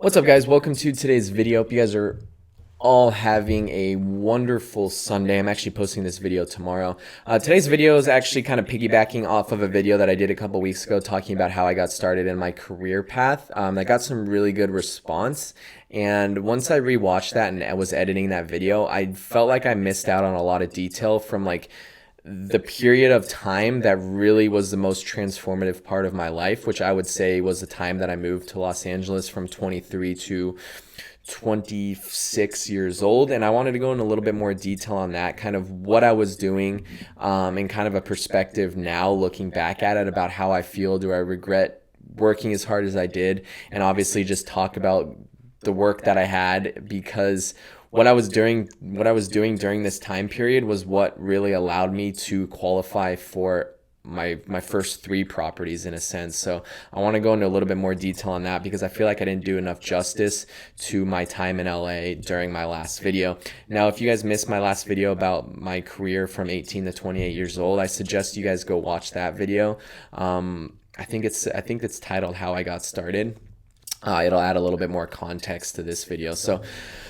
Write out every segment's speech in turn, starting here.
What's up, guys? Welcome to today's video. Hope you guys are all having a wonderful Sunday. I'm actually posting this video tomorrow. Today's video is actually kind of piggybacking off of a video that I did a couple weeks ago talking about how I got started in my career path. I got some really good response, and once I rewatched that and I was editing that video, I felt like I missed out on a lot of detail from the period of time that really was the most transformative part of my life, which I would say was the time that I moved to Los Angeles from 23 to 26 years old. And I wanted to go into a little bit more detail on that, kind of what I was doing, and kind of a perspective now looking back at it about how I feel. Do I regret working as hard as I did? And obviously just talk about the work that I had, because what I was doing during this time period was what really allowed me to qualify for my first three properties in a sense. So I want to go into a little bit more detail on that because I feel like I didn't do enough justice to my time in LA during my last video. Now, if you guys missed my last video about my career from 18 to 28 years old, I suggest you guys go watch that video. I think it's titled How I Got Started. It'll add a little bit more context to this video. So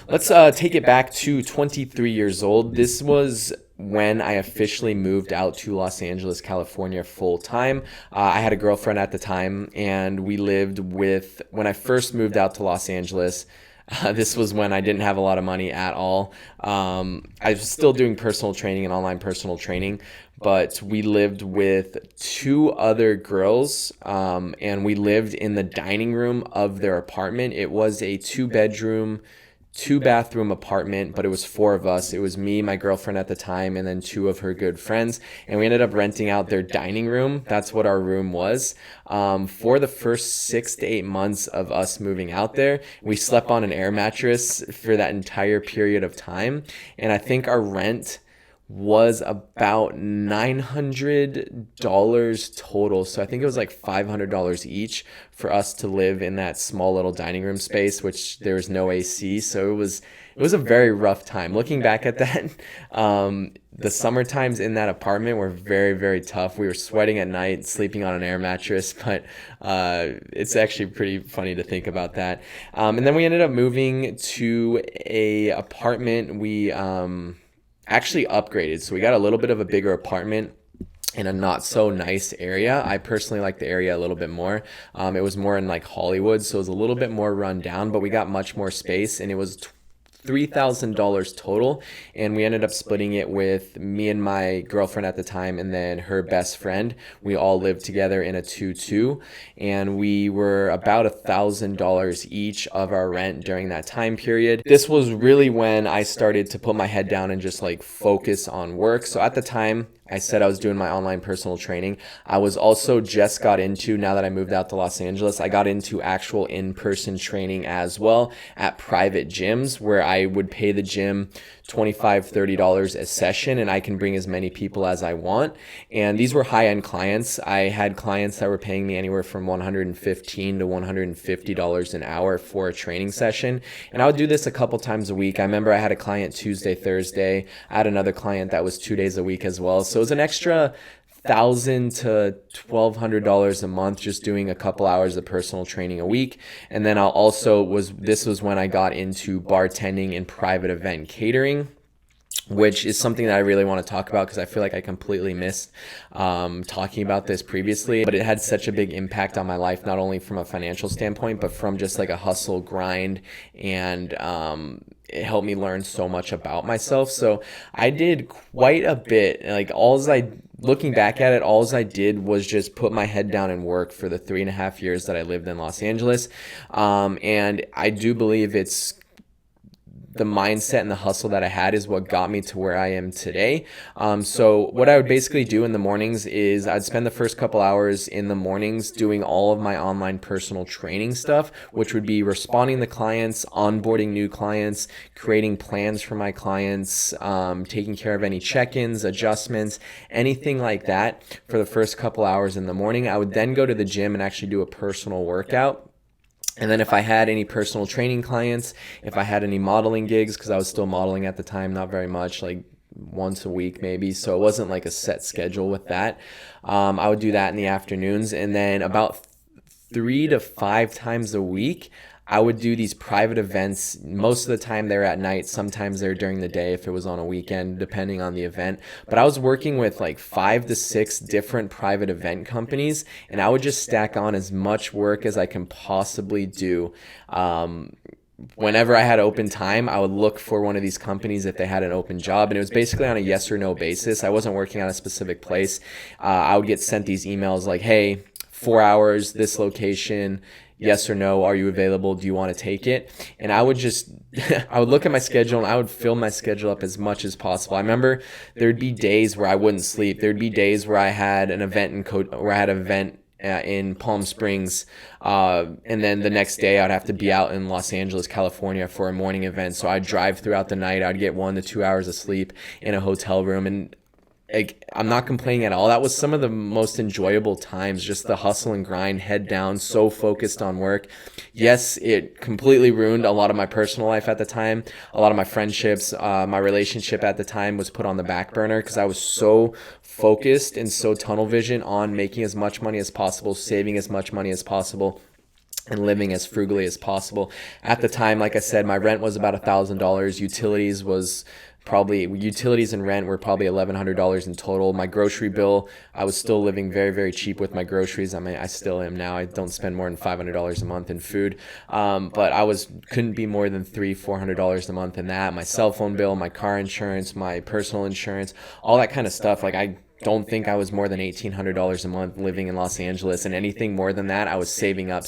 let's take it back to 23 years old. This was when I officially moved out to Los Angeles, California full time. I had a girlfriend at the time, and we lived when I first moved out to Los Angeles. This was when I didn't have a lot of money at all. I was still doing personal training and online personal training, but we lived with two other girls, and we lived in the dining room of their apartment. It was a two-bedroom, two-bathroom apartment, but it was four of us. It was me, my girlfriend at the time, and then two of her good friends. And we ended up renting out their dining room. That's what our room was. For the first 6 to 8 months of us moving out there, we slept on an air mattress for that entire period of time. And I think our rent was about $900 total. So I think it was like $500 each for us to live in that small little dining room space, which there was no AC. So it was a very rough time. Looking back at that, the summer times in that apartment were very, very tough. We were sweating at night, sleeping on an air mattress, but it's actually pretty funny to think about that. And then we ended up moving to a apartment. We actually upgraded. So we got a little bit of a bigger apartment in a not so nice area. I personally like the area a little bit more. It was more in like Hollywood, so it was a little bit more run down, but we got much more space, and it was $3,000 total, and we ended up splitting it with me and my girlfriend at the time and then her best friend. We all lived together in a 2-2, and we were about $1,000 each of our rent during that time period. This was really when I started to put my head down and just like focus on work. So at the time, I said I was doing my online personal training. I was also just got into, now that I moved out to Los Angeles, I got into actual in-person training as well at private gyms where I would pay the gym $25, $30 a session, and I can bring as many people as I want. And these were high-end clients. I had clients that were paying me anywhere from $115 to $150 an hour for a training session. And I would do this a couple times a week. I remember I had a client Tuesday, Thursday. I had another client that was 2 days a week as well. So it was an extra $1,000 to $1,200 a month just doing a couple hours of personal training a week. And then this was when I got into bartending and private event catering, which is something that I really want to talk about because I feel like I completely missed talking about this previously. But it had such a big impact on my life, not only from a financial standpoint, but from just like a hustle grind, and it helped me learn so much about myself. So I did quite a bit. Looking back at it, all I did was just put my head down and work for the 3.5 years that I lived in Los Angeles. And I do believe it's the mindset and the hustle that I had is what got me to where I am today. So what I would basically do in the mornings is I'd spend the first couple hours in the mornings doing all of my online personal training stuff, which would be responding to clients, onboarding new clients, creating plans for my clients, taking care of any check-ins, adjustments, anything like that for the first couple hours in the morning. I would then go to the gym and actually do a personal workout. And then if I had any personal training clients, if I had any modeling gigs, because I was still modeling at the time, not very much, like once a week maybe, so it wasn't like a set schedule with that. I would do that in the afternoons, and then about 3 to 5 times a week, I would do these private events. Most of the time they're at night. Sometimes they're during the day if it was on a weekend, depending on the event. But I was working with like 5 to 6 different private event companies, and I would just stack on as much work as I can possibly do. Whenever I had open time, I would look for one of these companies if they had an open job. And it was basically on a yes or no basis. I wasn't working at a specific place. I would get sent these emails like, hey, 4 hours, this location, yes or no, are you available? Do you want to take it? And I would just, I would look at my schedule and I would fill my schedule up as much as possible. I remember there'd be days where I wouldn't sleep. There'd be days where I had an event in Palm Springs, and then the next day I'd have to be out in Los Angeles, California for a morning event. So I'd drive throughout the night. I'd get 1 to 2 hours of sleep in a hotel room, and like, I'm not complaining at all. That was some of the most enjoyable times, just the hustle and grind, head down, so focused on work. Yes, it completely ruined a lot of my personal life at the time. A lot of my friendships, my relationship at the time was put on the back burner because I was so focused and so tunnel vision on making as much money as possible, saving as much money as possible, and living as frugally as possible. At the time, like I said, my rent was about $1,000. Utilities and rent were probably $1,100 in total. My grocery bill, I was still living very, very cheap with my groceries. I mean, I still am now. I don't spend more than $500 a month in food. But couldn't be more than $300-400 a month in that. My cell phone bill, my car insurance, my personal insurance, all that kind of stuff. Like, I don't think I was more than $1,800 a month living in Los Angeles, and anything more than that, I was saving up.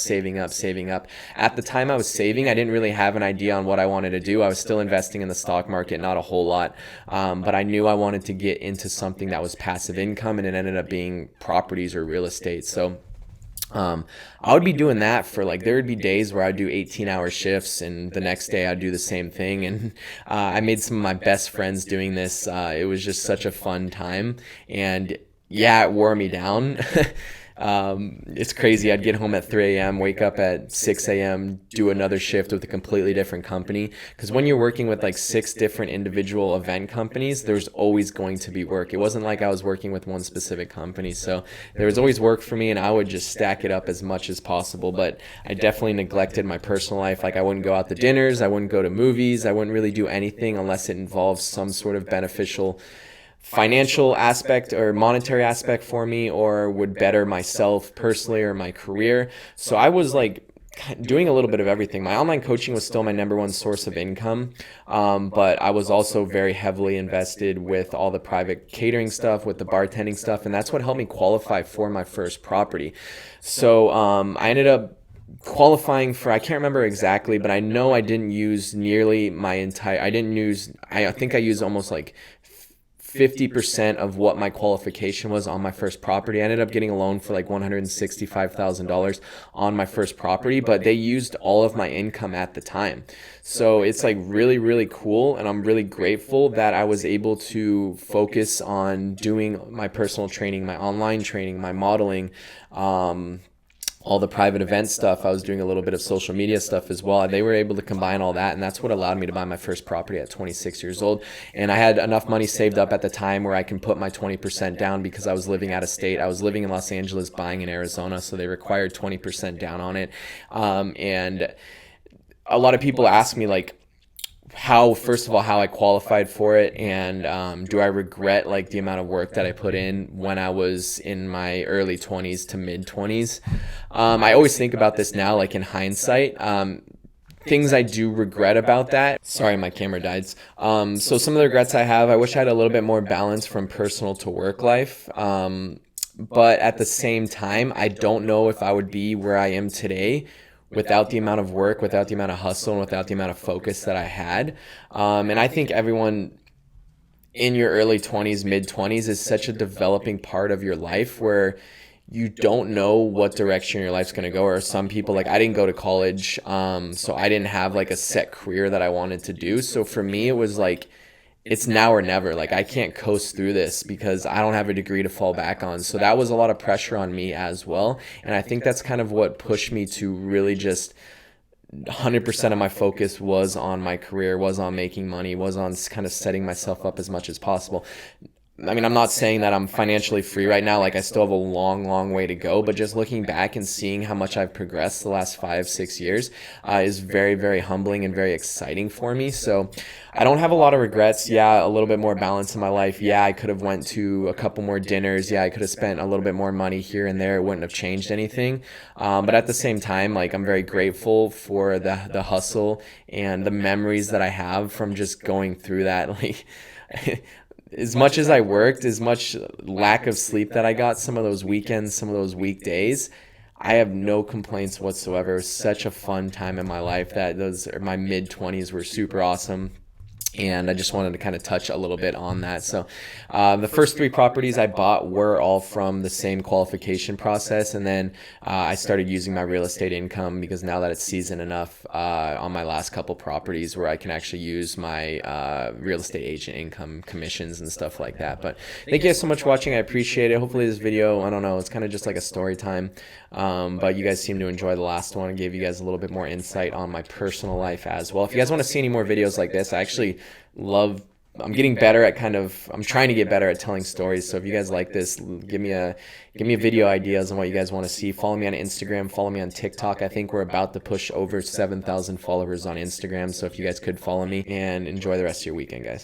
At the time I was saving, I didn't really have an idea on what I wanted to do. I was still investing in the stock market, not a whole lot, but I knew I wanted to get into something that was passive income, and it ended up being properties or real estate. So I would be doing that for there would be days where I'd do 18-hour shifts, and the next day I'd do the same thing. And I made some of my best friends doing this. It was just such a fun time, and yeah, it wore me down. It's crazy. I'd get home at 3 a.m., wake up at 6 a.m., do another shift with a completely different company. Because when you're working with 6 different individual event companies, there's always going to be work. It wasn't like I was working with one specific company. So there was always work for me, and I would just stack it up as much as possible. But I definitely neglected my personal life. I wouldn't go out to dinners. I wouldn't go to movies. I wouldn't really do anything unless it involves some sort of beneficial financial aspect or monetary aspect for me, or would better myself personally or my career. So I was doing a little bit of everything. My online coaching was still my number one source of income, but I was also very heavily invested with all the private catering stuff, with the bartending stuff, and that's what helped me qualify for my first property. So I ended up qualifying for, I can't remember exactly, but I know I didn't use nearly I think I used almost 50% of what my qualification was on my first property. I ended up getting a loan for $165,000 on my first property, but they used all of my income at the time. So it's really, really cool, and I'm really grateful that I was able to focus on doing my personal training, my online training, my modeling, all the private event stuff. I was doing a little bit of social media stuff as well. They were able to combine all that, and that's what allowed me to buy my first property at 26 years old. And I had enough money saved up at the time where I can put my 20% down, because I was living out of state. I was living in Los Angeles, buying in Arizona, so they required 20% down on it. And a lot of people ask me first of all, how I qualified for it, and do I regret the amount of work that I put in when I was in my early 20s to mid 20s. I always think about this now, in hindsight. Things I do regret about that. Sorry, my camera died. So some of the regrets I have, I wish I had a little bit more balance from personal to work life. But at the same time, I don't know if I would be where I am today without the amount of work, without the amount of hustle, and without the amount of focus that I had. And I think everyone in your early 20s, mid 20s is such a developing part of your life where you don't know what direction your life's going to go. Or some people, I didn't go to college, so I didn't have a set career that I wanted to do. So for me, it was it's now or never. I can't coast through this because I don't have a degree to fall back on. So that was a lot of pressure on me as well. And I think that's kind of what pushed me to really just 100% of my focus was on my career, was on making money, was on kind of setting myself up as much as possible. I mean, I'm not saying that I'm financially free right now. Like, I still have a long way to go. But just looking back and seeing how much I've progressed the last 5, 6 years is very humbling and very exciting for me. So I don't have a lot of regrets. Yeah, a little bit more balance in my life. Yeah, I could have went to a couple more dinners. Yeah, I could have spent a little bit more money here and there. It wouldn't have changed anything. But at the same time, like, I'm very grateful for the hustle and the memories that I have from just going through that. Like, as much as I worked, as much lack of sleep that I got some of those weekends, some of those weekdays, I have no complaints whatsoever. It was such a fun time in my life. That those my mid 20s were super awesome. And I just wanted to kind of touch a little bit on that. So the first 3 properties I bought were all from the same qualification process. And then I started using my real estate income, because now that it's seasoned enough on my last couple properties, where I can actually use my real estate agent income, commissions and stuff like that. But thank you guys so much for watching. I appreciate it. Hopefully this video, I don't know, it's kind of just like a story time. But you guys seem to enjoy the last one. I gave you guys a little bit more insight on my personal life as well. If you guys want to see any more videos like this, I actually I'm getting better at I'm trying to get better at telling stories. So if you guys like this, give me a video ideas on what you guys want to see. Follow me on Instagram, follow me on TikTok. I think we're about to push over 7,000 followers on Instagram. So if you guys could follow me, and enjoy the rest of your weekend, guys.